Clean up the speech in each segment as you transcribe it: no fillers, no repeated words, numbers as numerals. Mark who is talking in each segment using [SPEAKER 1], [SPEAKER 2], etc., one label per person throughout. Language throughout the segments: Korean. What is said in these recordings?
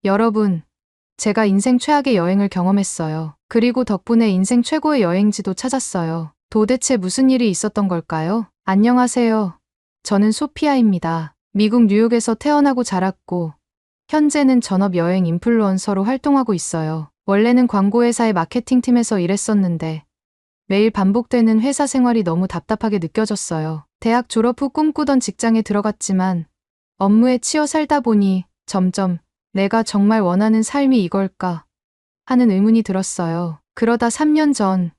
[SPEAKER 1] 여러분, 제가 인생 최악의 여행을 경험했어요. 그리고 덕분에 인생 최고의 여행지도 찾았어요. 도대체 무슨 일이 있었던 걸까요? 안녕하세요. 저는 소피아입니다. 미국 뉴욕에서 태어나고 자랐고, 현재는 전업 여행 인플루언서로 활동하고 있어요. 원래는 광고회사의 마케팅팀에서 일했었는데, 매일 반복되는 회사 생활이 너무 답답하게 느껴졌어요. 대학 졸업 후 꿈꾸던 직장에 들어갔지만, 업무에 치여 살다 보니 점점 내가 정말 원하는 삶이 이걸까 하는 의문이 들었어요. 그러다 3년 전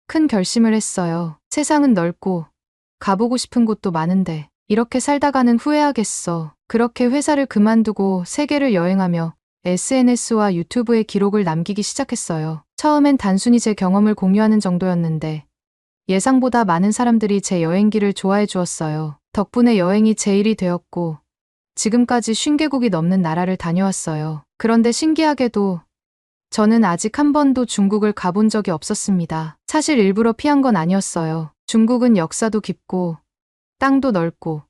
[SPEAKER 1] 큰 결심을 했어요. 세상은 넓고 가보고 싶은 곳도 많은데 이렇게 살다가는 후회하겠어. 그렇게 회사를 그만두고 세계를 여행하며 SNS와 유튜브에 기록을 남기기 시작했어요. 처음엔 단순히 제 경험을 공유하는 정도였는데 예상보다 많은 사람들이 제 여행기를 좋아해 주었어요. 덕분에 여행이 제 일이 되었고 지금까지 50개국이 넘는 나라를 다녀왔어요. 그런데 신기하게도 저는 아직 한 번도 중국을 가본 적이 없었습니다. 사실 일부러 피한 건 아니었어요. 중국은 역사도 깊고 땅도 넓고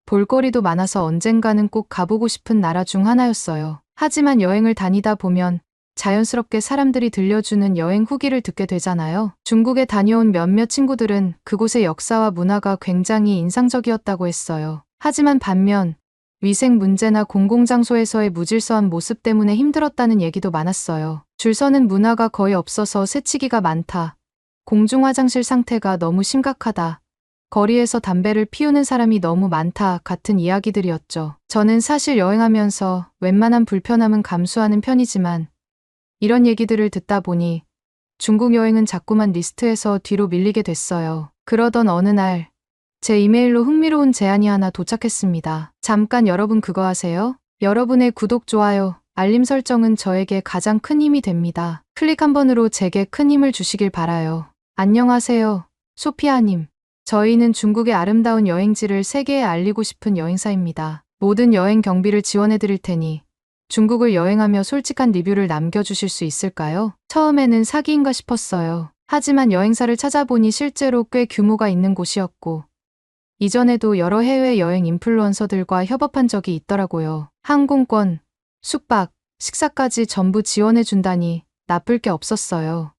[SPEAKER 1] 볼거리도 많아서 언젠가는 꼭 가보고 싶은 나라 중 하나였어요. 하지만 여행을 다니다 보면 자연스럽게 사람들이 들려주는 여행 후기를 듣게 되잖아요. 중국에 다녀온 몇몇 친구들은 그곳의 역사와 문화가 굉장히 인상적이었다고 했어요. 하지만 반면 위생 문제나 공공장소에서의 무질서한 모습 때문에 힘들었다는 얘기도 많았어요. 줄 서는 문화가 거의 없어서 새치기가 많다. 공중화장실 상태가 너무 심각하다. 거리에서 담배를 피우는 사람이 너무 많다 같은 이야기들이었죠. 저는 사실 여행하면서 웬만한 불편함은 감수하는 편이지만 이런 얘기들을 듣다 보니 중국 여행은 자꾸만 리스트에서 뒤로 밀리게 됐어요. 그러던 어느 날 제 이메일로 흥미로운 제안이 하나 도착했습니다. 잠깐 여러분 그거 아세요? 여러분의 구독, 좋아요, 알림 설정은 저에게 가장 큰 힘이 됩니다. 클릭 한 번으로 제게 큰 힘을 주시길 바라요. 안녕하세요, 소피아님. 저희는 중국의 아름다운 여행지를 세계에 알리고 싶은 여행사입니다. 모든 여행 경비를 지원해 드릴 테니 중국을 여행하며 솔직한 리뷰를 남겨주실 수 있을까요? 처음에는 사기인가 싶었어요. 하지만 여행사를 찾아보니 실제로 꽤 규모가 있는 곳이었고 이전에도 여러 해외 여행 인플루언서들과 협업한 적이 있더라고요. 항공권, 숙박, 식사까지 전부 지원해 준다니 나쁠 게 없었어요.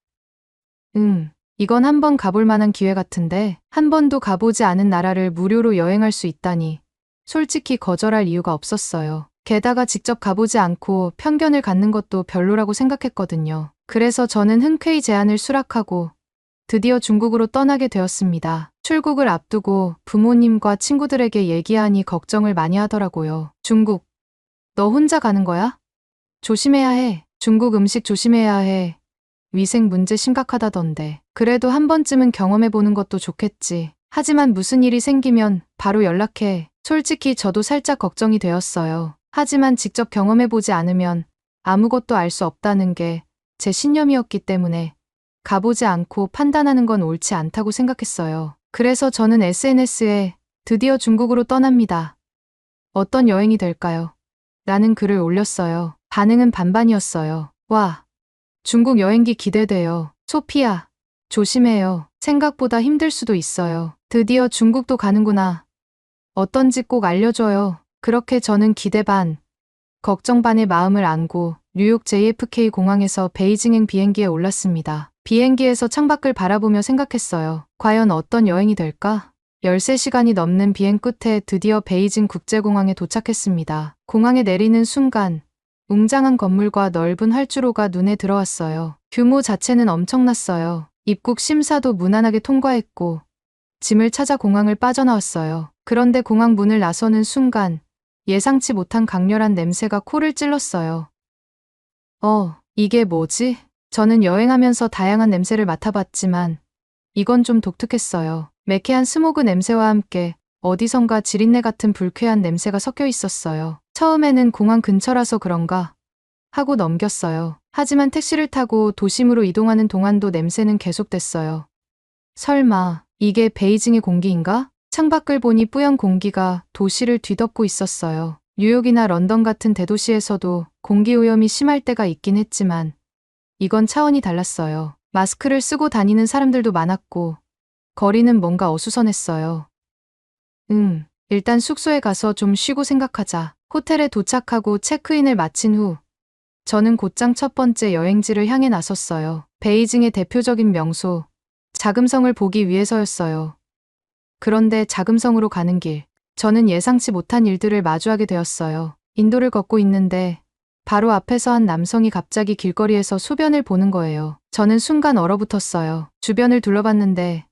[SPEAKER 1] 이건 한번 가볼 만한 기회 같은데 한 번도 가보지 않은 나라를 무료로 여행할 수 있다니 솔직히 거절할 이유가 없었어요. 게다가 직접 가보지 않고 편견을 갖는 것도 별로라고 생각했거든요. 그래서 저는 흔쾌히 제안을 수락하고 드디어 중국으로 떠나게 되었습니다. 출국을 앞두고 부모님과 친구들에게 얘기하니 걱정을 많이 하더라고요. 중국, 너 혼자 가는 거야? 조심해야 해. 중국 음식 조심해야 해. 위생 문제 심각하다던데. 그래도 한 번쯤은 경험해보는 것도 좋겠지. 하지만 무슨 일이 생기면 바로 연락해. 솔직히 저도 살짝 걱정이 되었어요. 하지만 직접 경험해보지 않으면 아무것도 알 수 없다는 게 제 신념이었기 때문에 가보지 않고 판단하는 건 옳지 않다고 생각했어요. 그래서 저는 SNS에 드디어 중국으로 떠납니다. 어떤 여행이 될까요? 라는 글을 올렸어요. 반응은 반반이었어요. 와, 중국 여행기 기대돼요. 소피아, 조심해요. 생각보다 힘들 수도 있어요. 드디어 중국도 가는구나. 어떤지 꼭 알려줘요. 그렇게 저는 기대 반, 걱정 반의 마음을 안고 뉴욕 JFK 공항에서 베이징행 비행기에 올랐습니다. 비행기에서 창밖을 바라보며 생각했어요. 과연 어떤 여행이 될까? 13시간이 넘는 비행 끝에 드디어 베이징 국제공항에 도착했습니다. 공항에 내리는 순간 웅장한 건물과 넓은 활주로가 눈에 들어왔어요. 규모 자체는 엄청났어요. 입국 심사도 무난하게 통과했고 짐을 찾아 공항을 빠져나왔어요. 그런데 공항 문을 나서는 순간 예상치 못한 강렬한 냄새가 코를 찔렀어요. 이게 뭐지? 저는 여행하면서 다양한 냄새를 맡아봤지만 이건 좀 독특했어요. 매캐한 스모그 냄새와 함께 어디선가 지린내 같은 불쾌한 냄새가 섞여 있었어요. 처음에는 공항 근처라서 그런가 하고 넘겼어요. 하지만 택시를 타고 도심으로 이동하는 동안도 냄새는 계속됐어요. 설마 이게 베이징의 공기인가? 창밖을 보니 뿌연 공기가 도시를 뒤덮고 있었어요. 뉴욕이나 런던 같은 대도시에서도 공기오염이 심할 때가 있긴 했지만 이건 차원이 달랐어요. 마스크를 쓰고 다니는 사람들도 많았고 거리는 뭔가 어수선했어요. 일단 숙소에 가서 좀 쉬고 생각하자. 호텔에 도착하고 체크인을 마친 후 저는 곧장 첫 번째 여행지를 향해 나섰어요. 베이징의 대표적인 명소, 자금성을 보기 위해서였어요. 그런데 자금성으로 가는 길, 저는 예상치 못한 일들을 마주하게 되었어요. 인도를 걷고 있는데 바로 앞에서 한 남성이 갑자기 길거리에서 소변을 보는 거예요. 저는 순간 얼어붙었어요. 주변을 둘러봤는데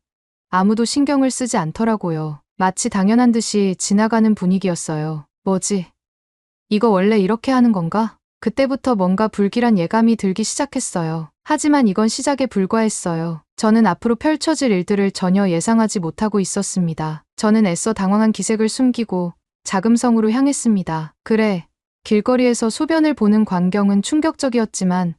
[SPEAKER 1] 아무도 신경을 쓰지 않더라고요. 마치 당연한 듯이 지나가는 분위기였어요. 뭐지? 이거 원래 이렇게 하는 건가? 그때부터 뭔가 불길한 예감이 들기 시작했어요. 하지만 이건 시작에 불과했어요. 저는 앞으로 펼쳐질 일들을 전혀 예상하지 못하고 있었습니다. 저는 애써 당황한 기색을 숨기고 자금성으로 향했습니다. 그래, 길거리에서 소변을 보는 광경은 충격적이었지만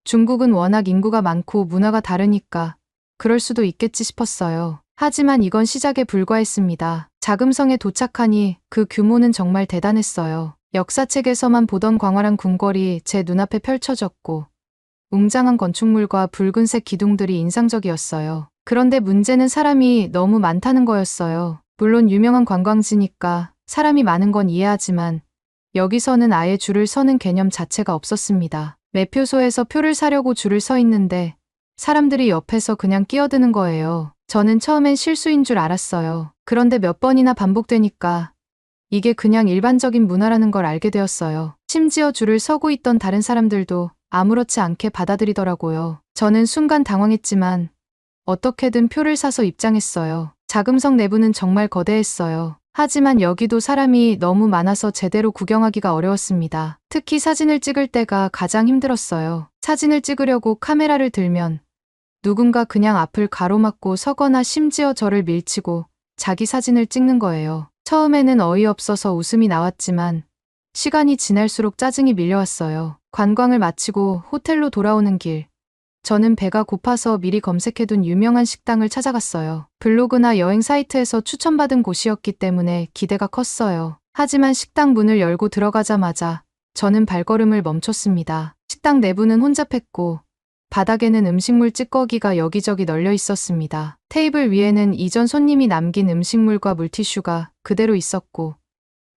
[SPEAKER 1] 중국은 워낙 인구가 많고 문화가 다르니까 그럴 수도 있겠지 싶었어요. 하지만 이건 시작에 불과했습니다. 자금성에 도착하니 그 규모는 정말 대단했어요. 역사책에서만 보던 광활한 궁궐이 제 눈앞에 펼쳐졌고 웅장한 건축물과 붉은색 기둥들이 인상적이었어요. 그런데 문제는 사람이 너무 많다는 거였어요. 물론 유명한 관광지니까 사람이 많은 건 이해하지만 여기서는 아예 줄을 서는 개념 자체가 없었습니다. 매표소에서 표를 사려고 줄을 서 있는데 사람들이 옆에서 그냥 끼어드는 거예요. 저는 처음엔 실수인 줄 알았어요. 그런데 몇 번이나 반복되니까 이게 그냥 일반적인 문화라는 걸 알게 되었어요. 심지어 줄을 서고 있던 다른 사람들도 아무렇지 않게 받아들이더라고요. 저는 순간 당황했지만 어떻게든 표를 사서 입장했어요. 자금성 내부는 정말 거대했어요. 하지만 여기도 사람이 너무 많아서 제대로 구경하기가 어려웠습니다. 특히 사진을 찍을 때가 가장 힘들었어요. 사진을 찍으려고 카메라를 들면 누군가 그냥 앞을 가로막고 서거나 심지어 저를 밀치고 자기 사진을 찍는 거예요. 처음에는 어이없어서 웃음이 나왔지만 시간이 지날수록 짜증이 밀려왔어요. 관광을 마치고 호텔로 돌아오는 길, 저는 배가 고파서 미리 검색해둔 유명한 식당을 찾아갔어요. 블로그나 여행 사이트에서 추천받은 곳이었기 때문에 기대가 컸어요. 하지만 식당 문을 열고 들어가자마자 저는 발걸음을 멈췄습니다. 식당 내부는 혼잡했고 바닥에는 음식물 찌꺼기가 여기저기 널려 있었습니다. 테이블 위에는 이전 손님이 남긴 음식물과 물티슈가 그대로 있었고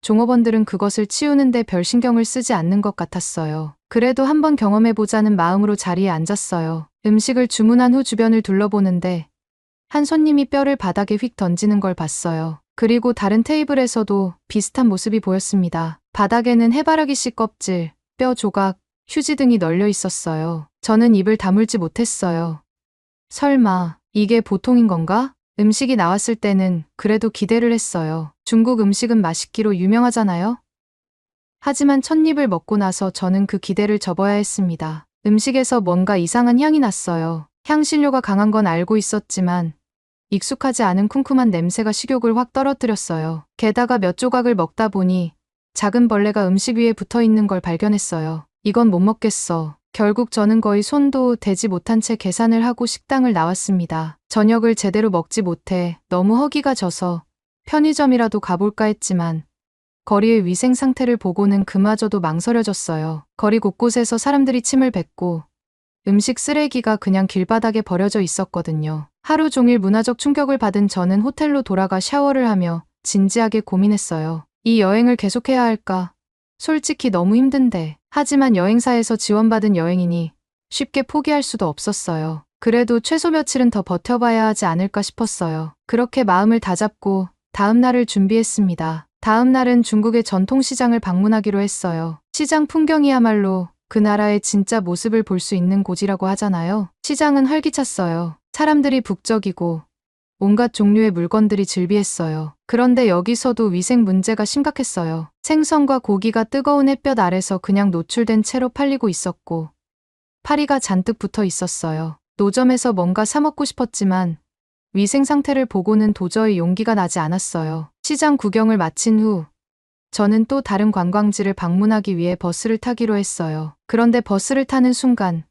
[SPEAKER 1] 종업원들은 그것을 치우는데 별 신경을 쓰지 않는 것 같았어요. 그래도 한번 경험해보자는 마음으로 자리에 앉았어요. 음식을 주문한 후 주변을 둘러보는데 한 손님이 뼈를 바닥에 휙 던지는 걸 봤어요. 그리고 다른 테이블에서도 비슷한 모습이 보였습니다. 바닥에는 해바라기 씨 껍질, 뼈 조각, 휴지 등이 널려 있었어요. 저는 입을 다물지 못했어요. 설마 이게 보통인 건가? 음식이 나왔을 때는 그래도 기대를 했어요. 중국 음식은 맛있기로 유명하잖아요? 하지만 첫 입을 먹고 나서 저는 그 기대를 접어야 했습니다. 음식에서 뭔가 이상한 향이 났어요. 향신료가 강한 건 알고 있었지만 익숙하지 않은 쿰쿰한 냄새가 식욕을 확 떨어뜨렸어요. 게다가 몇 조각을 먹다 보니 작은 벌레가 음식 위에 붙어 있는 걸 발견했어요. 이건 못 먹겠어. 결국 저는 거의 손도 대지 못한 채 계산을 하고 식당을 나왔습니다. 저녁을 제대로 먹지 못해 너무 허기가 져서 편의점이라도 가볼까 했지만 거리의 위생 상태를 보고는 그마저도 망설여졌어요. 거리 곳곳에서 사람들이 침을 뱉고 음식 쓰레기가 그냥 길바닥에 버려져 있었거든요. 하루 종일 문화적 충격을 받은 저는 호텔로 돌아가 샤워를 하며 진지하게 고민했어요. 이 여행을 계속해야 할까? 솔직히 너무 힘든데. 하지만 여행사에서 지원받은 여행이니 쉽게 포기할 수도 없었어요. 그래도 최소 며칠은 더 버텨봐야 하지 않을까 싶었어요. 그렇게 마음을 다잡고 다음 날을 준비했습니다. 다음 날은 중국의 전통시장을 방문하기로 했어요. 시장 풍경이야말로 그 나라의 진짜 모습을 볼 수 있는 곳이라고 하잖아요. 시장은 활기찼어요. 사람들이 북적이고 온갖 종류의 물건들이 즐비했어요. 그런데 여기서도 위생 문제가 심각했어요. 생선과 고기가 뜨거운 햇볕 아래서 그냥 노출된 채로 팔리고 있었고 파리가 잔뜩 붙어 있었어요. 노점에서 뭔가 사 먹고 싶었지만 위생 상태를 보고는 도저히 용기가 나지 않았어요. 시장 구경을 마친 후 저는 또 다른 관광지를 방문하기 위해 버스를 타기로 했어요. 그런데 버스를 타는 순간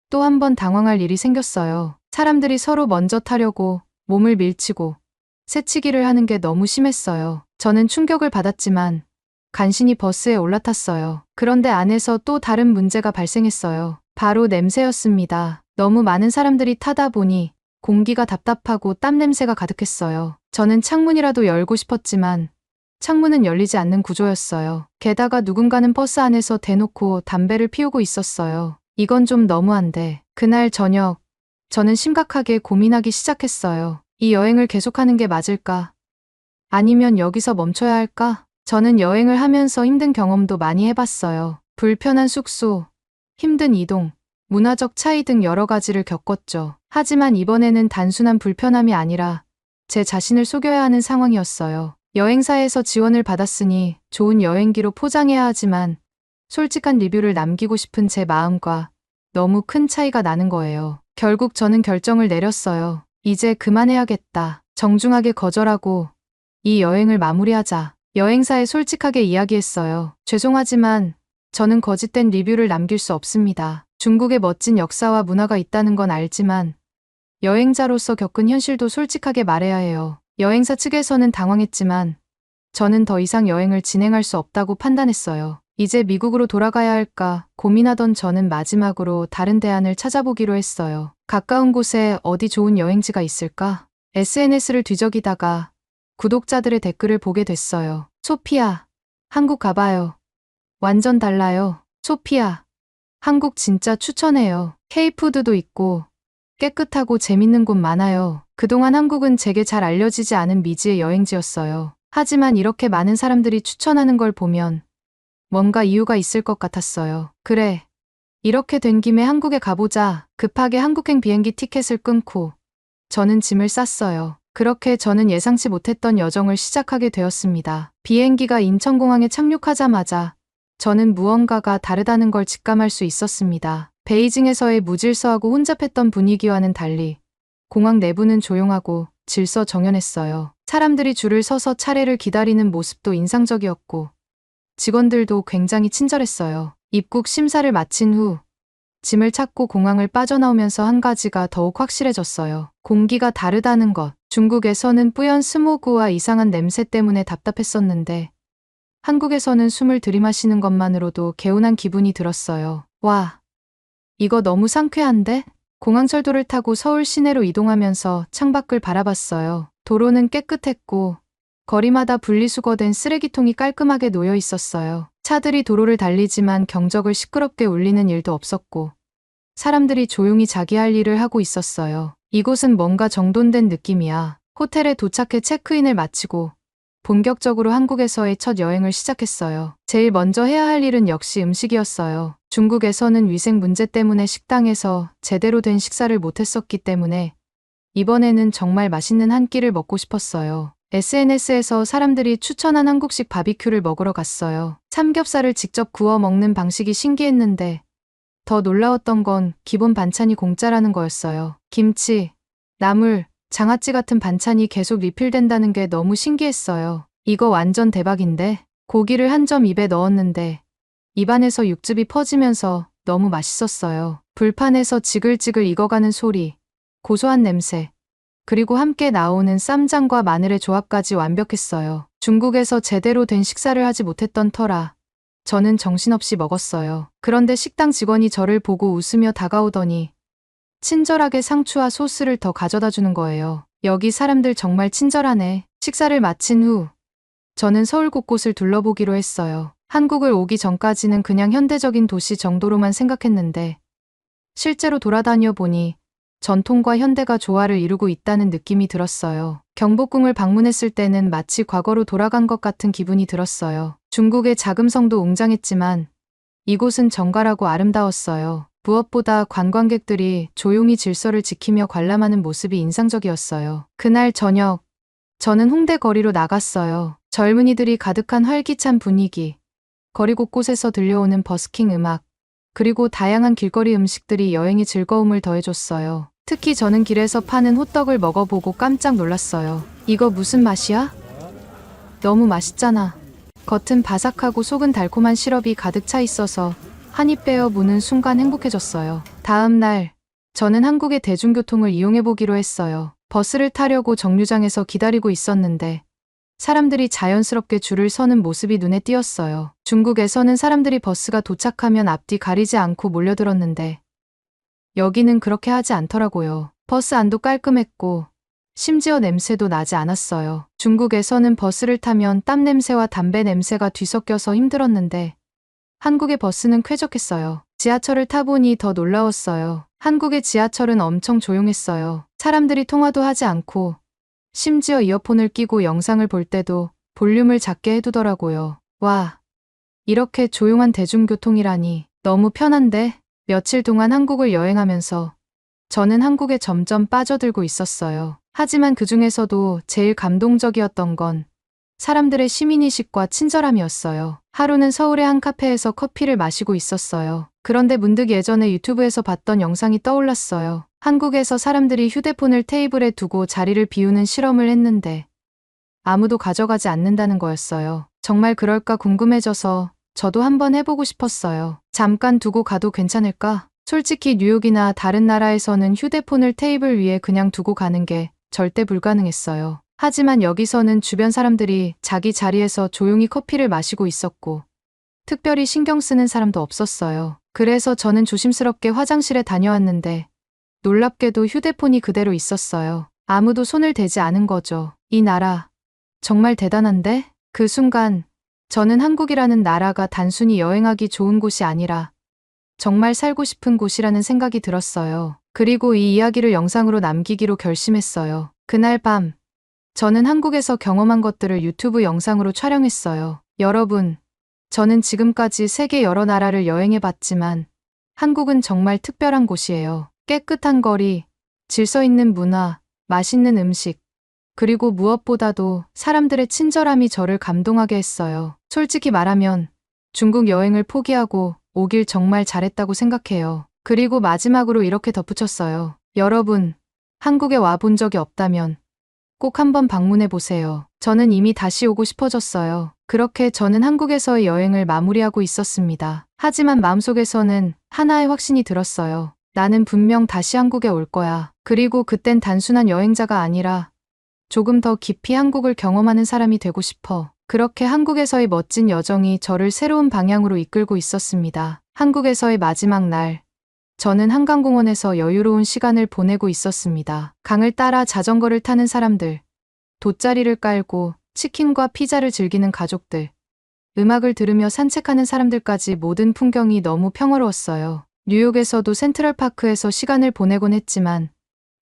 [SPEAKER 1] 또 한 번 당황할 일이 생겼어요. 사람들이 서로 먼저 타려고 몸을 밀치고 새치기를 하는 게 너무 심했어요. 저는 충격을 받았지만 간신히 버스에 올라탔어요. 그런데 안에서 또 다른 문제가 발생했어요. 바로 냄새였습니다. 너무 많은 사람들이 타다 보니 공기가 답답하고 땀 냄새가 가득했어요. 저는 창문이라도 열고 싶었지만 창문은 열리지 않는 구조였어요. 게다가 누군가는 버스 안에서 대놓고 담배를 피우고 있었어요. 이건 좀 너무한데. 그날 저녁, 저는 심각하게 고민하기 시작했어요. 이 여행을 계속하는 게 맞을까? 아니면 여기서 멈춰야 할까? 저는 여행을 하면서 힘든 경험도 많이 해봤어요. 불편한 숙소, 힘든 이동, 문화적 차이 등 여러 가지를 겪었죠. 하지만 이번에는 단순한 불편함이 아니라 제 자신을 속여야 하는 상황이었어요. 여행사에서 지원을 받았으니 좋은 여행기로 포장해야 하지만 솔직한 리뷰를 남기고 싶은 제 마음과 너무 큰 차이가 나는 거예요. 결국 저는 결정을 내렸어요. 이제 그만해야겠다. 정중하게 거절하고 이 여행을 마무리하자. 여행사에 솔직하게 이야기했어요. 죄송하지만 저는 거짓된 리뷰를 남길 수 없습니다. 중국의 멋진 역사와 문화가 있다는 건 알지만 여행자로서 겪은 현실도 솔직하게 말해야 해요. 여행사 측에서는 당황했지만 저는 더 이상 여행을 진행할 수 없다고 판단했어요. 이제 미국으로 돌아가야 할까 고민하던 저는 마지막으로 다른 대안을 찾아보기로 했어요. 가까운 곳에 어디 좋은 여행지가 있을까? SNS를 뒤적이다가 구독자들의 댓글을 보게 됐어요. 소피아, 한국 가봐요. 완전 달라요. 소피아, 한국 진짜 추천해요. K푸드도 있고 깨끗하고 재밌는 곳 많아요. 그동안 한국은 제게 잘 알려지지 않은 미지의 여행지였어요. 하지만 이렇게 많은 사람들이 추천하는 걸 보면 뭔가 이유가 있을 것 같았어요. 그래, 이렇게 된 김에 한국에 가보자. 급하게 한국행 비행기 티켓을 끊고 저는 짐을 쌌어요. 그렇게 저는 예상치 못했던 여정을 시작하게 되었습니다. 비행기가 인천공항에 착륙하자마자 저는 무언가가 다르다는 걸 직감할 수 있었습니다. 베이징에서의 무질서하고 혼잡했던 분위기와는 달리 공항 내부는 조용하고 질서 정연했어요. 사람들이 줄을 서서 차례를 기다리는 모습도 인상적이었고 직원들도 굉장히 친절했어요. 입국 심사를 마친 후 짐을 찾고 공항을 빠져나오면서 한 가지가 더욱 확실해졌어요. 공기가 다르다는 것. 중국에서는 뿌연 스모그와 이상한 냄새 때문에 답답했었는데 한국에서는 숨을 들이마시는 것만으로도 개운한 기분이 들었어요. 와, 이거 너무 상쾌한데? 공항철도를 타고 서울 시내로 이동하면서 창밖을 바라봤어요. 도로는 깨끗했고 거리마다 분리수거된 쓰레기통이 깔끔하게 놓여 있었어요. 차들이 도로를 달리지만 경적을 시끄럽게 울리는 일도 없었고 사람들이 조용히 자기 할 일을 하고 있었어요. 이곳은 뭔가 정돈된 느낌이야. 호텔에 도착해 체크인을 마치고 본격적으로 한국에서의 첫 여행을 시작했어요. 제일 먼저 해야 할 일은 역시 음식이었어요. 중국에서는 위생 문제 때문에 식당에서 제대로 된 식사를 못했었기 때문에 이번에는 정말 맛있는 한 끼를 먹고 싶었어요. SNS에서 사람들이 추천한 한국식 바비큐를 먹으러 갔어요. 삼겹살을 직접 구워 먹는 방식이 신기했는데 더 놀라웠던 건 기본 반찬이 공짜라는 거였어요. 김치, 나물, 장아찌 같은 반찬이 계속 리필된다는 게 너무 신기했어요. 이거 완전 대박인데? 고기를 한 점 입에 넣었는데 입안에서 육즙이 퍼지면서 너무 맛있었어요. 불판에서 지글지글 익어가는 소리, 고소한 냄새, 그리고 함께 나오는 쌈장과 마늘의 조합까지 완벽했어요. 중국에서 제대로 된 식사를 하지 못했던 터라 저는 정신없이 먹었어요. 그런데 식당 직원이 저를 보고 웃으며 다가오더니 친절하게 상추와 소스를 더 가져다 주는 거예요. 여기 사람들 정말 친절하네. 식사를 마친 후 저는 서울 곳곳을 둘러보기로 했어요. 한국을 오기 전까지는 그냥 현대적인 도시 정도로만 생각했는데 실제로 돌아다녀 보니 전통과 현대가 조화를 이루고 있다는 느낌이 들었어요. 경복궁을 방문했을 때는 마치 과거로 돌아간 것 같은 기분이 들었어요. 중국의 자금성도 웅장했지만 이곳은 정갈하고 아름다웠어요. 무엇보다 관광객들이 조용히 질서를 지키며 관람하는 모습이 인상적이었어요. 그날 저녁, 저는 홍대 거리로 나갔어요. 젊은이들이 가득한 활기찬 분위기, 거리 곳곳에서 들려오는 버스킹 음악, 그리고 다양한 길거리 음식들이 여행의 즐거움을 더해줬어요. 특히 저는 길에서 파는 호떡을 먹어보고 깜짝 놀랐어요. 이거 무슨 맛이야? 너무 맛있잖아. 겉은 바삭하고 속은 달콤한 시럽이 가득 차 있어서 한 입 베어 무는 순간 행복해졌어요. 다음 날, 저는 한국의 대중교통을 이용해보기로 했어요. 버스를 타려고 정류장에서 기다리고 있었는데 사람들이 자연스럽게 줄을 서는 모습이 눈에 띄었어요. 중국에서는 사람들이 버스가 도착하면 앞뒤 가리지 않고 몰려들었는데 여기는 그렇게 하지 않더라고요. 버스 안도 깔끔했고 심지어 냄새도 나지 않았어요. 중국에서는 버스를 타면 땀 냄새와 담배 냄새가 뒤섞여서 힘들었는데 한국의 버스는 쾌적했어요. 지하철을 타보니 더 놀라웠어요. 한국의 지하철은 엄청 조용했어요. 사람들이 통화도 하지 않고 심지어 이어폰을 끼고 영상을 볼 때도 볼륨을 작게 해두더라고요. 와, 이렇게 조용한 대중교통이라니 너무 편한데? 며칠 동안 한국을 여행하면서 저는 한국에 점점 빠져들고 있었어요. 하지만 그 중에서도 제일 감동적이었던 건 사람들의 시민의식과 친절함이었어요. 하루는 서울의 한 카페에서 커피를 마시고 있었어요. 그런데 문득 예전에 유튜브에서 봤던 영상이 떠올랐어요. 한국에서 사람들이 휴대폰을 테이블에 두고 자리를 비우는 실험을 했는데 아무도 가져가지 않는다는 거였어요. 정말 그럴까 궁금해져서 저도 한번 해보고 싶었어요. 잠깐 두고 가도 괜찮을까? 솔직히 뉴욕이나 다른 나라에서는 휴대폰을 테이블 위에 그냥 두고 가는 게 절대 불가능했어요. 하지만 여기서는 주변 사람들이 자기 자리에서 조용히 커피를 마시고 있었고 특별히 신경 쓰는 사람도 없었어요. 그래서 저는 조심스럽게 화장실에 다녀왔는데 놀랍게도 휴대폰이 그대로 있었어요. 아무도 손을 대지 않은 거죠. 이 나라 정말 대단한데? 그 순간 저는 한국이라는 나라가 단순히 여행하기 좋은 곳이 아니라 정말 살고 싶은 곳이라는 생각이 들었어요. 그리고 이 이야기를 영상으로 남기기로 결심했어요. 그날 밤 저는 한국에서 경험한 것들을 유튜브 영상으로 촬영했어요. 여러분, 저는 지금까지 세계 여러 나라를 여행해봤지만 한국은 정말 특별한 곳이에요. 깨끗한 거리, 질서 있는 문화, 맛있는 음식, 그리고 무엇보다도 사람들의 친절함이 저를 감동하게 했어요. 솔직히 말하면 중국 여행을 포기하고 오길 정말 잘했다고 생각해요. 그리고 마지막으로 이렇게 덧붙였어요. 여러분, 한국에 와본 적이 없다면 꼭 한번 방문해 보세요. 저는 이미 다시 오고 싶어졌어요. 그렇게 저는 한국에서의 여행을 마무리하고 있었습니다. 하지만 마음속에서는 하나의 확신이 들었어요. 나는 분명 다시 한국에 올 거야. 그리고 그땐 단순한 여행자가 아니라 조금 더 깊이 한국을 경험하는 사람이 되고 싶어. 그렇게 한국에서의 멋진 여정이 저를 새로운 방향으로 이끌고 있었습니다. 한국에서의 마지막 날, 저는 한강공원에서 여유로운 시간을 보내고 있었습니다. 강을 따라 자전거를 타는 사람들, 돗자리를 깔고 치킨과 피자를 즐기는 가족들, 음악을 들으며 산책하는 사람들까지 모든 풍경이 너무 평화로웠어요. 뉴욕에서도 센트럴파크에서 시간을 보내곤 했지만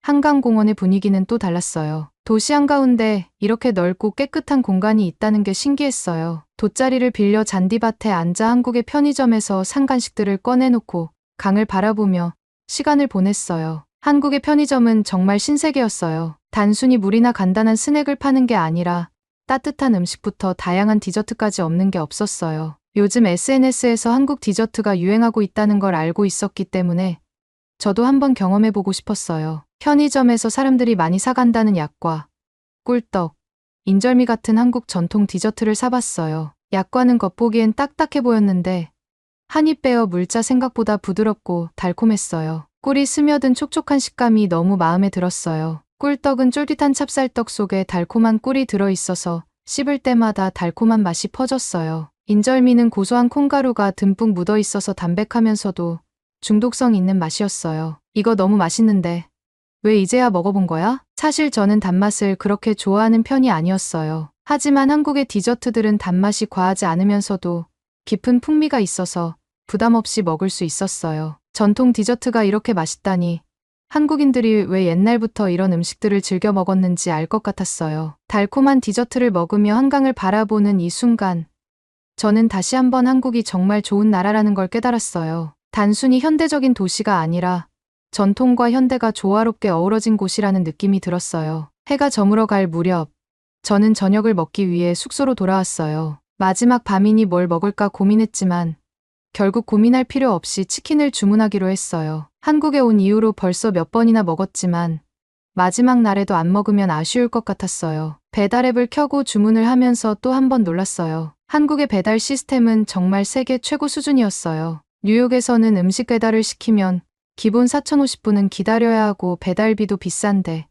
[SPEAKER 1] 한강공원의 분위기는 또 달랐어요. 도시 한가운데 이렇게 넓고 깨끗한 공간이 있다는 게 신기했어요. 돗자리를 빌려 잔디밭에 앉아 한국의 편의점에서 산 간식들을 꺼내놓고 강을 바라보며 시간을 보냈어요. 한국의 편의점은 정말 신세계였어요. 단순히 물이나 간단한 스낵을 파는 게 아니라 따뜻한 음식부터 다양한 디저트까지 없는 게 없었어요. 요즘 SNS에서 한국 디저트가 유행하고 있다는 걸 알고 있었기 때문에 저도 한번 경험해보고 싶었어요. 편의점에서 사람들이 많이 사간다는 약과, 꿀떡, 인절미 같은 한국 전통 디저트를 사봤어요. 약과는 겉보기엔 딱딱해 보였는데 한입 베어 물자 생각보다 부드럽고 달콤했어요. 꿀이 스며든 촉촉한 식감이 너무 마음에 들었어요. 꿀떡은 쫄깃한 찹쌀떡 속에 달콤한 꿀이 들어있어서 씹을 때마다 달콤한 맛이 퍼졌어요. 인절미는 고소한 콩가루가 듬뿍 묻어있어서 담백하면서도 중독성 있는 맛이었어요. 이거 너무 맛있는데 왜 이제야 먹어본 거야? 사실 저는 단맛을 그렇게 좋아하는 편이 아니었어요. 하지만 한국의 디저트들은 단맛이 과하지 않으면서도 깊은 풍미가 있어서 부담 없이 먹을 수 있었어요. 전통 디저트가 이렇게 맛있다니 한국인들이 왜 옛날부터 이런 음식들을 즐겨 먹었는지 알 것 같았어요. 달콤한 디저트를 먹으며 한강을 바라보는 이 순간 저는 다시 한번 한국이 정말 좋은 나라라는 걸 깨달았어요. 단순히 현대적인 도시가 아니라 전통과 현대가 조화롭게 어우러진 곳이라는 느낌이 들었어요. 해가 저물어 갈 무렵 저는 저녁을 먹기 위해 숙소로 돌아왔어요. 마지막 밤이니 뭘 먹을까 고민했지만 결국 고민할 필요 없이 치킨을 주문하기로 했어요. 한국에 온 이후로 벌써 몇 번이나 먹었지만 마지막 날에도 안 먹으면 아쉬울 것 같았어요. 배달 앱을 켜고 주문을 하면서 또 한 번 놀랐어요. 한국의 배달 시스템은 정말 세계 최고 수준이었어요. 뉴욕에서는 음식 배달을 시키면 기본 4,050분은 기다려야 하고 배달비도 비싼데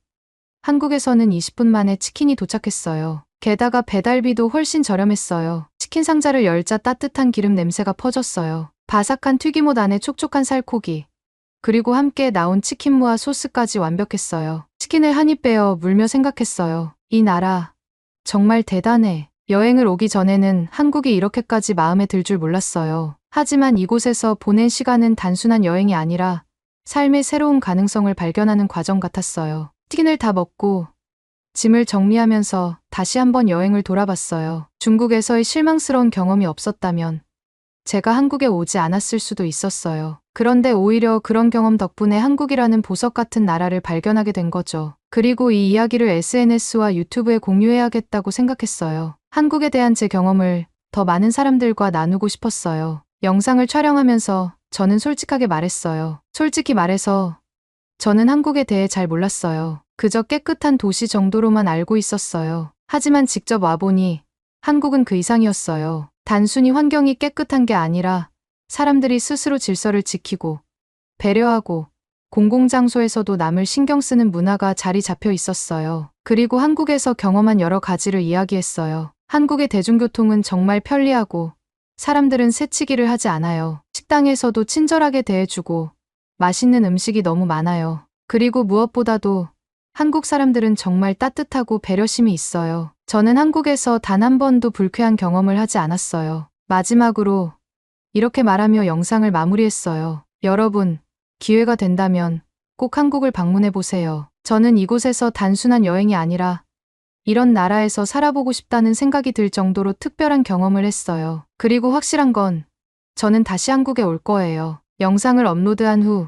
[SPEAKER 1] 한국에서는 20분 만에 치킨이 도착했어요. 게다가 배달비도 훨씬 저렴했어요. 치킨 상자를 열자 따뜻한 기름 냄새가 퍼졌어요. 바삭한 튀김옷 안에 촉촉한 살코기, 그리고 함께 나온 치킨무와 소스까지 완벽했어요. 치킨을 한 입 베어 물며 생각했어요. 이 나라 정말 대단해. 여행을 오기 전에는 한국이 이렇게까지 마음에 들 줄 몰랐어요. 하지만 이곳에서 보낸 시간은 단순한 여행이 아니라 삶의 새로운 가능성을 발견하는 과정 같았어요. 치킨을 다 먹고 짐을 정리하면서 다시 한번 여행을 돌아봤어요. 중국에서의 실망스러운 경험이 없었다면 제가 한국에 오지 않았을 수도 있었어요. 그런데 오히려 그런 경험 덕분에 한국이라는 보석 같은 나라를 발견하게 된 거죠. 그리고 이 이야기를 SNS와 유튜브에 공유해야겠다고 생각했어요. 한국에 대한 제 경험을 더 많은 사람들과 나누고 싶었어요. 영상을 촬영하면서 저는 솔직하게 말했어요. 솔직히 말해서 저는 한국에 대해 잘 몰랐어요. 그저 깨끗한 도시 정도로만 알고 있었어요. 하지만 직접 와보니 한국은 그 이상이었어요. 단순히 환경이 깨끗한 게 아니라 사람들이 스스로 질서를 지키고 배려하고 공공장소에서도 남을 신경 쓰는 문화가 자리 잡혀 있었어요. 그리고 한국에서 경험한 여러 가지를 이야기했어요. 한국의 대중교통은 정말 편리하고 사람들은 새치기를 하지 않아요. 식당에서도 친절하게 대해주고 맛있는 음식이 너무 많아요. 그리고 무엇보다도 한국 사람들은 정말 따뜻하고 배려심이 있어요. 저는 한국에서 단 한 번도 불쾌한 경험을 하지 않았어요. 마지막으로 이렇게 말하며 영상을 마무리했어요. 여러분, 기회가 된다면 꼭 한국을 방문해 보세요. 저는 이곳에서 단순한 여행이 아니라 이런 나라에서 살아보고 싶다는 생각이 들 정도로 특별한 경험을 했어요. 그리고 확실한 건 저는 다시 한국에 올 거예요. 영상을 업로드한 후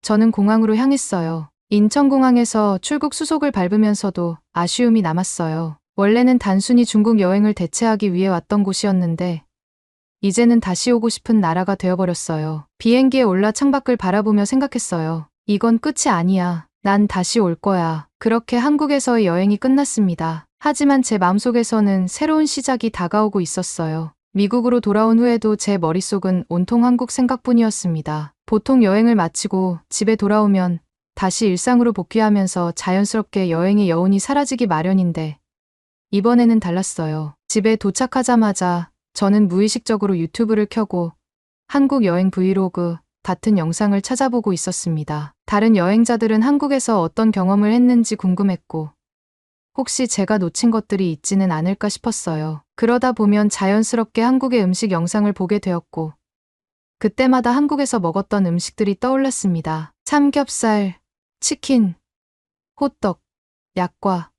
[SPEAKER 1] 저는 공항으로 향했어요. 인천공항에서 출국 수속을 밟으면서도 아쉬움이 남았어요. 원래는 단순히 중국 여행을 대체하기 위해 왔던 곳이었는데 이제는 다시 오고 싶은 나라가 되어버렸어요. 비행기에 올라 창밖을 바라보며 생각했어요. 이건 끝이 아니야. 난 다시 올 거야. 그렇게 한국에서의 여행이 끝났습니다. 하지만 제 마음속에서는 새로운 시작이 다가오고 있었어요. 미국으로 돌아온 후에도 제 머릿속은 온통 한국 생각뿐이었습니다. 보통 여행을 마치고 집에 돌아오면 다시 일상으로 복귀하면서 자연스럽게 여행의 여운이 사라지기 마련인데 이번에는 달랐어요. 집에 도착하자마자 저는 무의식적으로 유튜브를 켜고 한국 여행 브이로그 같은 영상을 찾아보고 있었습니다. 다른 여행자들은 한국에서 어떤 경험을 했는지 궁금했고 혹시 제가 놓친 것들이 있지는 않을까 싶었어요. 그러다 보면 자연스럽게 한국의 음식 영상을 보게 되었고 그때마다 한국에서 먹었던 음식들이 떠올랐습니다. 삼겹살, 치킨, 호떡, 약과,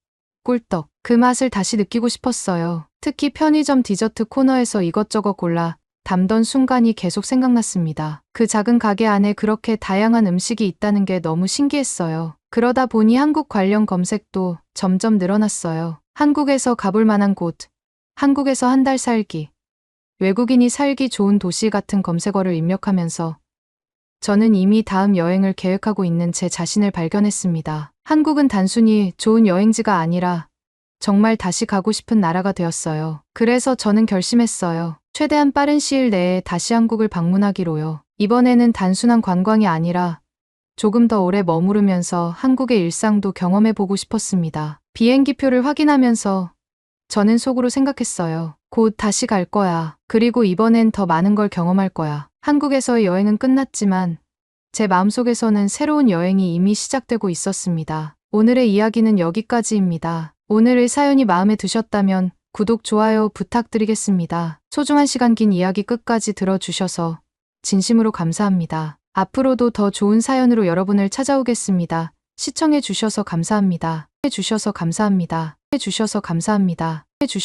[SPEAKER 1] 꿀떡. 그 맛을 다시 느끼고 싶었어요. 특히 편의점 디저트 코너에서 이것저것 골라 담던 순간이 계속 생각났습니다. 그 작은 가게 안에 그렇게 다양한 음식이 있다는 게 너무 신기했어요. 그러다 보니 한국 관련 검색도 점점 늘어났어요. 한국에서 가볼 만한 곳, 한국에서 한 달 살기, 외국인이 살기 좋은 도시 같은 검색어를 입력하면서 저는 이미 다음 여행을 계획하고 있는 제 자신을 발견했습니다. 한국은 단순히 좋은 여행지가 아니라 정말 다시 가고 싶은 나라가 되었어요. 그래서 저는 결심했어요. 최대한 빠른 시일 내에 다시 한국을 방문하기로요. 이번에는 단순한 관광이 아니라 조금 더 오래 머무르면서 한국의 일상도 경험해보고 싶었습니다. 비행기표를 확인하면서 저는 속으로 생각했어요. 곧 다시 갈 거야. 그리고 이번엔 더 많은 걸 경험할 거야. 한국에서의 여행은 끝났지만 제 마음속에서는 새로운 여행이 이미 시작되고 있었습니다. 오늘의 이야기는 여기까지입니다. 오늘의 사연이 마음에 드셨다면 구독, 좋아요 부탁드리겠습니다. 소중한 시간 긴 이야기 끝까지 들어주셔서 진심으로 감사합니다. 앞으로도 더 좋은 사연으로 여러분을 찾아오겠습니다. 시청해주셔서 감사합니다. 해주셔서 감사합니다. 해주셔서 감사합니다. 해주셔서